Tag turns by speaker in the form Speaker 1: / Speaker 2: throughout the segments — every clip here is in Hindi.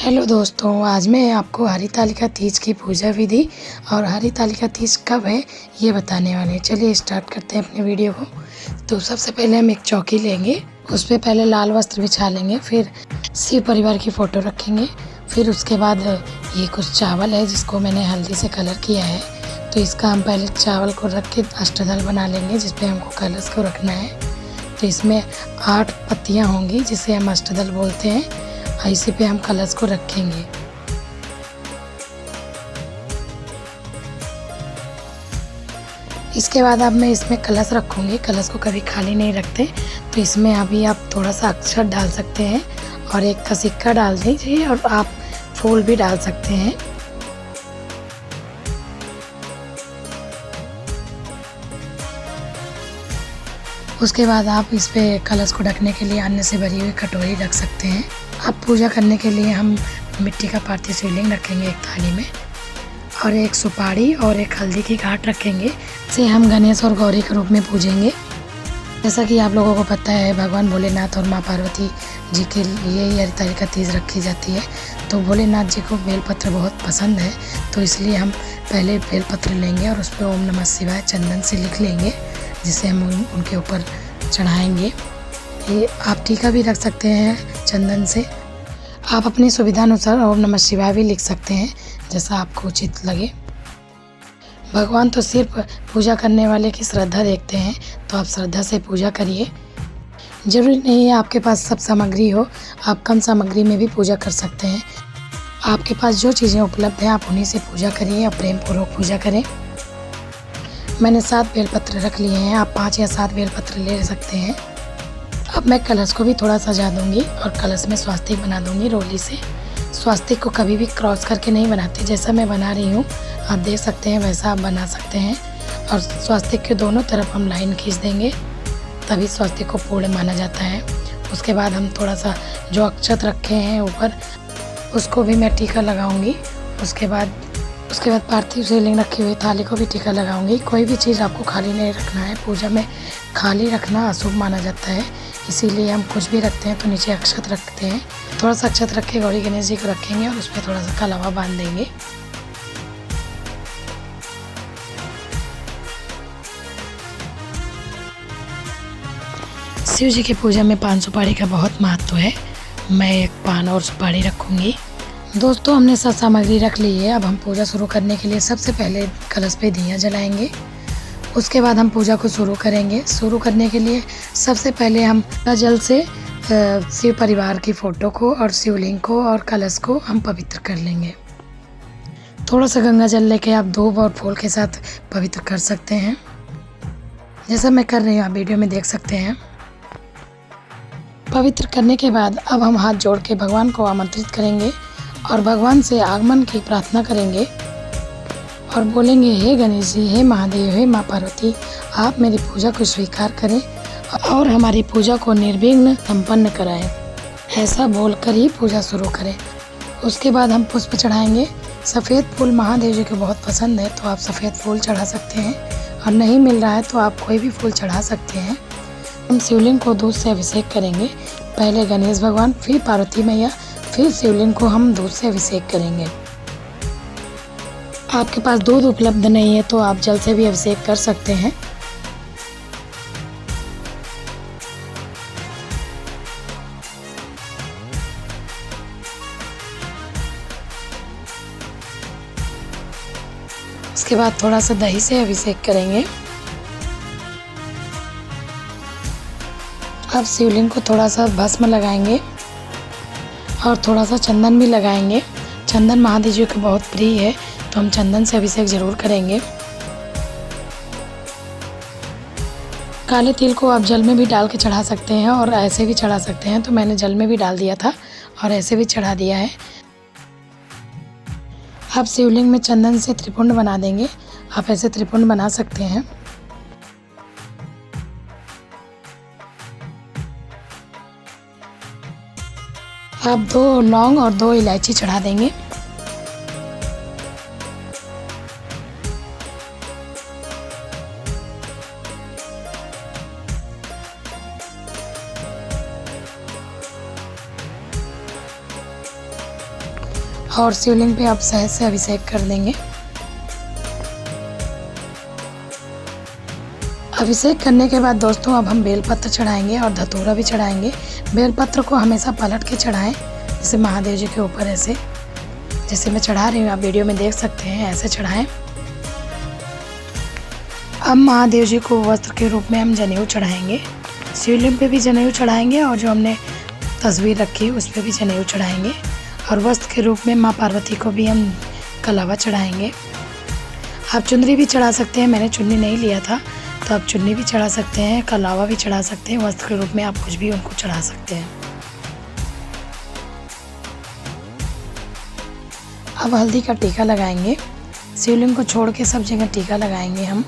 Speaker 1: हेलो दोस्तों, आज मैं आपको हरितालिका तीज की पूजा विधि और हरितालिका तीज कब है ये बताने वाले हैं। चलिए स्टार्ट करते हैं अपने वीडियो को। तो सबसे पहले हम एक चौकी लेंगे, उस पर पहले लाल वस्त्र बिछा लेंगे, फिर शिव परिवार की फ़ोटो रखेंगे। फिर उसके बाद ये कुछ चावल है जिसको मैंने हल्दी से कलर किया है, तो इसका हम पहले चावल को रख के अष्टदल बना लेंगे जिस पे हमको कलश को रखना है। तो इसमें 8 पत्तियाँ होंगी जिसे हम अष्टदल बोलते हैं। इसी पे हम कलश को रखेंगे। इसके बाद अब मैं इसमें कलश रखूँगी। कलश को कभी खाली नहीं रखते, तो इसमें अभी आप थोड़ा सा अक्षत डाल सकते हैं और एक का सिक्का डाल दीजिए और आप फूल भी डाल सकते हैं। उसके बाद आप इस पे कलश को ढकने के लिए अन्न से भरी हुई कटोरी रख सकते हैं। अब पूजा करने के लिए हम मिट्टी का पार्थिव शिवलिंग रखेंगे एक थाली में, और एक सुपारी और एक हल्दी की घाट रखेंगे। इसे हम गणेश और गौरी के रूप में पूजेंगे। जैसा कि आप लोगों को पता है, भगवान भोलेनाथ और माँ पार्वती जी के लिए हरितालिका तीज रखी जाती है। तो भोलेनाथ जी को बेलपत्र बहुत पसंद है, तो इसलिए हम पहले बेलपत्र लेंगे और उस पर ओम नमः शिवाय चंदन से लिख लेंगे, जिसे हम उनके ऊपर चढ़ाएंगे। ये आप टीका भी रख सकते हैं चंदन से। आप अपनी सुविधानुसार ओम नमः शिवाय भी लिख सकते हैं, जैसा आपको उचित लगे। भगवान तो सिर्फ पूजा करने वाले की श्रद्धा देखते हैं, तो आप श्रद्धा से पूजा करिए। जरूरी नहीं है आपके पास सब सामग्री हो, आप कम सामग्री में भी पूजा कर सकते हैं। आपके पास जो चीज़ें उपलब्ध हैं आप उन्हीं से पूजा करिए और प्रेम पूर्वक पूजा करें। मैंने 7 बेलपत्र रख लिए हैं, आप 5 या 7 बेलपत्र ले सकते हैं। अब मैं कलश को भी थोड़ा सजा दूंगी और कलश में स्वास्तिक बना दूंगी रोली से। स्वास्तिक को कभी भी क्रॉस करके नहीं बनाते, जैसा मैं बना रही हूँ आप देख सकते हैं वैसा आप बना सकते हैं। और स्वास्तिक के दोनों तरफ हम लाइन खींच देंगे, तभी स्वास्तिक को पूर्ण माना जाता है। उसके बाद हम थोड़ा सा जो अक्षत रखे हैं ऊपर, उसको भी मैं टीका लगाऊंगी। उसके बाद पार्थिव शिवलिंग रखी हुई थाली को भी टीका लगाऊंगी। कोई भी चीज़ आपको खाली नहीं रखना है, पूजा में खाली रखना अशुभ माना जाता है, इसीलिए हम कुछ भी रखते हैं तो नीचे अक्षत रखते हैं। थोड़ा सा अक्षत रख के गौरी गणेश जी को रखेंगे और उस पर थोड़ा सा कलावा बांध देंगे। शिव जी की पूजा में पान सुपारी का बहुत महत्व है। मैं एक पान और सुपारी रखूँगी। दोस्तों, हमने सब सामग्री रख ली है। अब हम पूजा शुरू करने के लिए सबसे पहले कलश पे दिया जलाएंगे। उसके बाद हम पूजा को शुरू करेंगे। शुरू करने के लिए सबसे पहले हम जल से शिव परिवार की फ़ोटो को और शिवलिंग को और कलश को हम पवित्र कर लेंगे। थोड़ा सा गंगा जल लेके आप धूप और फूल के साथ पवित्र कर सकते हैं, जैसा मैं कर रही हूँ आप वीडियो में देख सकते हैं। पवित्र करने के बाद अब हम हाथ जोड़ के भगवान को आमंत्रित करेंगे और भगवान से आगमन की प्रार्थना करेंगे और बोलेंगे, हे गणेश जी, हे महादेव, हे माँ पार्वती, आप मेरी पूजा को स्वीकार करें और हमारी पूजा को निर्विघ्न संपन्न कराएं। ऐसा बोलकर ही पूजा शुरू करें। उसके बाद हम पुष्प चढ़ाएंगे। सफ़ेद फूल महादेव जी को बहुत पसंद है, तो आप सफ़ेद फूल चढ़ा सकते हैं, और नहीं मिल रहा है तो आप कोई भी फूल चढ़ा सकते हैं। हम शिवलिंग को दूध से अभिषेक करेंगे। पहले गणेश भगवान, फिर पार्वती मैया, फिर शिवलिंग को हम दूध से अभिषेक करेंगे। आपके पास दूध उपलब्ध नहीं है तो आप जल से भी अभिषेक कर सकते हैं। उसके बाद थोड़ा सा दही से अभिषेक करेंगे। अब शिवलिंग को थोड़ा सा भस्म लगाएंगे और थोड़ा सा चंदन भी लगाएंगे। चंदन महादेव जी को बहुत प्रिय है, तो हम चंदन से अभिषेक जरूर करेंगे। काले तिल को आप जल में भी डाल के चढ़ा सकते हैं और ऐसे भी चढ़ा सकते हैं, तो मैंने जल में भी डाल दिया था और ऐसे भी चढ़ा दिया है। अब शिवलिंग में चंदन से त्रिपुंड बना देंगे। आप ऐसे त्रिपुंड बना सकते हैं। आप 2 लौंग और 2 इलायची चढ़ा देंगे। और शिवलिंग पे आप शहद से अभिषेक कर देंगे। अभिषेक करने के बाद दोस्तों अब हम बेलपत्र चढ़ाएंगे और धतूरा भी चढ़ाएंगे। बेलपत्र को हमेशा पलट के चढ़ाएं, जैसे महादेव जी के ऊपर ऐसे, जैसे मैं चढ़ा रही हूँ आप वीडियो में देख सकते हैं, ऐसे चढ़ाएं। अब महादेव जी को वस्त्र के रूप में हम जनेऊ चढ़ाएंगे। शिवलिंग पे भी जनेऊ चढ़ाएंगे और जो हमने तस्वीर रखी उस पर भी जनेऊ चढ़ाएंगे। और वस्त्र के रूप में माँ पार्वती को भी हम कलावा चढ़ाएंगे। आप चुनरी भी चढ़ा सकते हैं, मैंने चुन्नी नहीं लिया था तो आप चुन्नी भी चढ़ा सकते हैं, कलावा भी चढ़ा सकते हैं। वस्त्र के रूप में आप कुछ भी उनको चढ़ा सकते हैं। अब हल्दी का टीका लगाएंगे। शिवलिंग को छोड़ के सब जगह टीका लगाएंगे हम।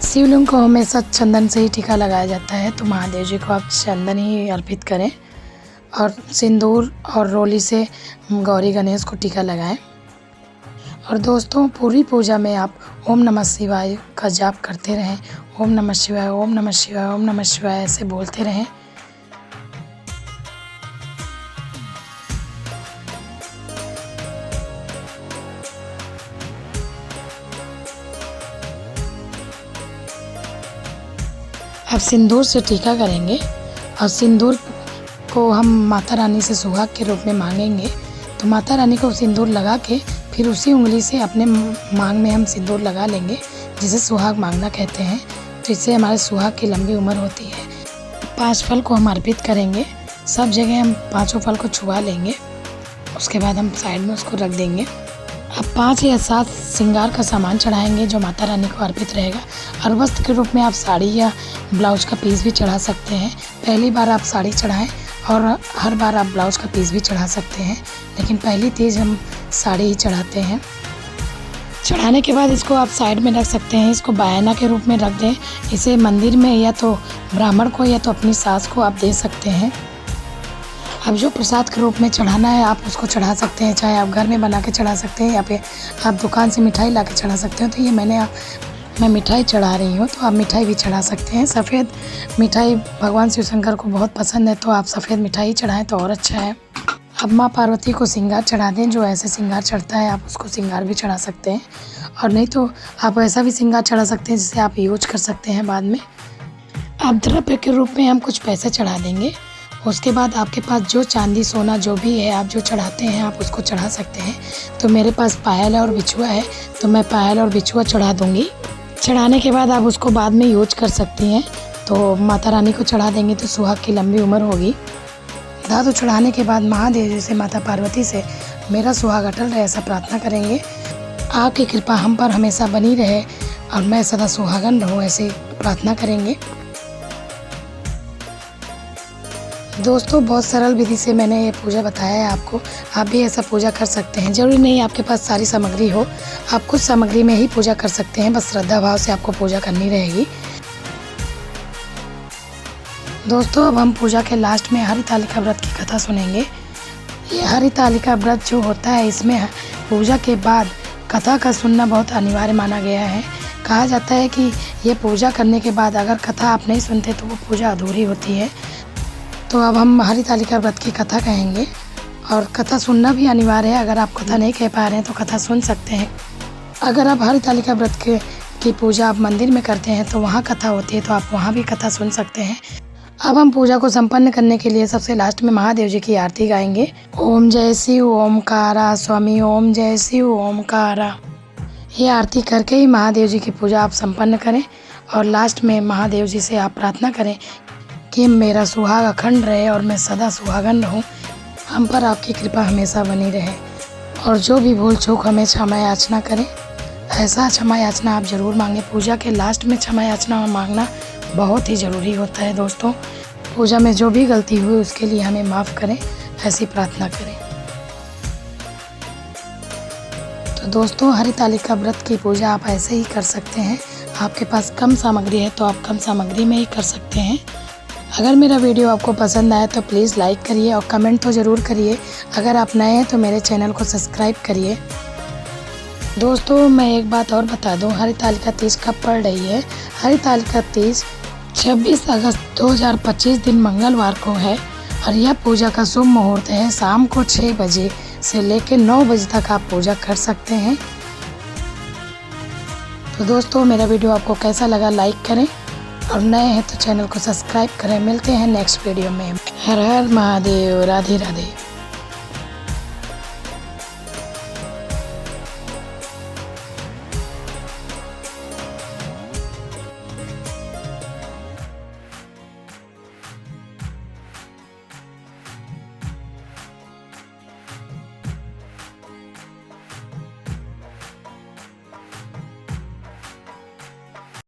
Speaker 1: शिवलिंग को हमेशा चंदन से ही टीका लगाया जाता है, तो महादेव जी को आप चंदन ही अर्पित करें और सिंदूर और रोली से गौरी गणेश को टीका लगाएं। और दोस्तों पूरी पूजा में आप ओम नमः शिवाय का जाप करते रहें। ओम नमः शिवाय, ओम नमः शिवाय, ओम नमः शिवाय ऐसे बोलते रहें। अब सिंदूर से टीका करेंगे और सिंदूर को हम माता रानी से सुहाग के रूप में मांगेंगे। तो माता रानी को सिंदूर लगा के फिर उसी उंगली से अपने मांग में हम सिंदूर लगा लेंगे, जिसे सुहाग मांगना कहते हैं। तो इससे हमारे सुहाग की लंबी उम्र होती है। 5 फल को हम अर्पित करेंगे। सब जगह हम 5 फल को छुआ लेंगे, उसके बाद हम साइड में उसको रख देंगे। अब 5 या 7 श्रृंगार का सामान चढ़ाएंगे जो माता रानी को अर्पित रहेगा। और वस्त्र के रूप में आप साड़ी या ब्लाउज का पीस भी चढ़ा सकते हैं। पहली बार आप साड़ी चढ़ाएं और हर बार आप ब्लाउज का पीस भी चढ़ा सकते हैं, लेकिन पहली तीज हम साड़ी ही चढ़ाते हैं। चढ़ाने के बाद इसको आप साइड में रख सकते हैं। इसको बयाना के रूप में रख दें। इसे मंदिर में या तो ब्राह्मण को या तो अपनी सास को आप दे सकते हैं। अब जो प्रसाद के रूप में चढ़ाना है आप उसको चढ़ा सकते हैं, चाहे आप घर में बना के चढ़ा सकते हैं या फिर आप दुकान से मिठाई ला के चढ़ा सकते हैं। तो ये मैं मिठाई चढ़ा रही हूँ, तो आप मिठाई भी चढ़ा सकते हैं। सफ़ेद मिठाई भगवान शिव शंकर को बहुत पसंद है, तो आप सफ़ेद मिठाई चढ़ाएं तो और अच्छा है। अब माँ पार्वती को श्रृंगार चढ़ा दें। जो ऐसे श्रृंगार चढ़ता है आप उसको श्रृंगार भी चढ़ा सकते हैं, और नहीं तो आप ऐसा भी श्रृंगार चढ़ा सकते हैं जिसे आप यूज कर सकते हैं बाद में। अब द्रव्य के रूप में हम कुछ पैसे चढ़ा देंगे। उसके बाद आपके पास जो चांदी सोना जो भी है आप जो चढ़ाते हैं आप उसको चढ़ा सकते हैं। तो मेरे पास पायल और बिछुआ है, तो मैं पायल और बिछुआ चढ़ा दूँगी। चढ़ाने के बाद आप उसको बाद में यूज कर सकती हैं। तो माता रानी को चढ़ा देंगे तो सुहाग की लंबी उम्र होगी। धातु चढ़ाने के बाद महादेव जी से, माता पार्वती से मेरा सुहाग अटल रहे ऐसा प्रार्थना करेंगे। आपकी कृपा हम पर हमेशा बनी रहे और मैं सदा सुहागन रहूं ऐसे प्रार्थना करेंगे। दोस्तों बहुत सरल विधि से मैंने ये पूजा बताया है आपको। आप भी ऐसा पूजा कर सकते हैं। जरूरी नहीं आपके पास सारी सामग्री हो, आप कुछ सामग्री में ही पूजा कर सकते हैं। बस श्रद्धा भाव से आपको पूजा करनी रहेगी। दोस्तों अब हम पूजा के लास्ट में हरितालिका व्रत की कथा सुनेंगे। ये हरितालिका व्रत जो होता है इसमें पूजा के बाद कथा का सुनना बहुत अनिवार्य माना गया है। कहा जाता है कि ये पूजा करने के बाद अगर कथा आप नहीं सुनते तो वो पूजा अधूरी होती है। तो अब हम हरितालिका व्रत की कथा कहेंगे और कथा सुनना भी अनिवार्य है। अगर आप कथा नहीं कह पा रहे हैं तो कथा सुन सकते हैं। अगर आप हरितालिका व्रत की पूजा आप मंदिर में करते हैं तो वहाँ कथा होती है, तो आप वहाँ भी कथा सुन सकते हैं। अब हम पूजा को संपन्न करने के लिए सबसे लास्ट में महादेव जी की आरती गाएंगे। ओम जय शिव ओमकारा स्वामी, ओम जय शिव ओमकारा। ये आरती करके ही महादेव जी की पूजा आप संपन्न करें और लास्ट में महादेव जी से आप प्रार्थना करें कि मेरा सुहाग अखंड रहे और मैं सदा सुहागन रहूं। हम पर आपकी कृपा हमेशा बनी रहे और जो भी भूल चूक हमें क्षमा याचना करें। ऐसा क्षमा याचना आप ज़रूर मांगें। पूजा के लास्ट में क्षमा याचना मांगना बहुत ही ज़रूरी होता है। दोस्तों पूजा में जो भी गलती हुई उसके लिए हमें माफ़ करें, ऐसी प्रार्थना करें। तो दोस्तों हरितालिका व्रत की पूजा आप ऐसे ही कर सकते हैं। आपके पास कम सामग्री है तो आप कम सामग्री में ही कर सकते हैं। अगर मेरा वीडियो आपको पसंद आए तो प्लीज़ लाइक करिए और कमेंट तो ज़रूर करिए। अगर आप नए हैं तो मेरे चैनल को सब्सक्राइब करिए। दोस्तों मैं एक बात और बता दूं, हरितालिका तीज कब पड़ रही है। हरितालिका तीज 26 अगस्त 2025 दिन मंगलवार को है और यह पूजा का शुभ मुहूर्त है शाम को 6 बजे से लेकर 9 बजे तक आप पूजा कर सकते हैं। तो दोस्तों मेरा वीडियो आपको कैसा लगा लाइक करें और नए हैं तो चैनल को सब्सक्राइब करें। मिलते हैं नेक्स्ट वीडियो में। हर हर महादेव, राधे राधे।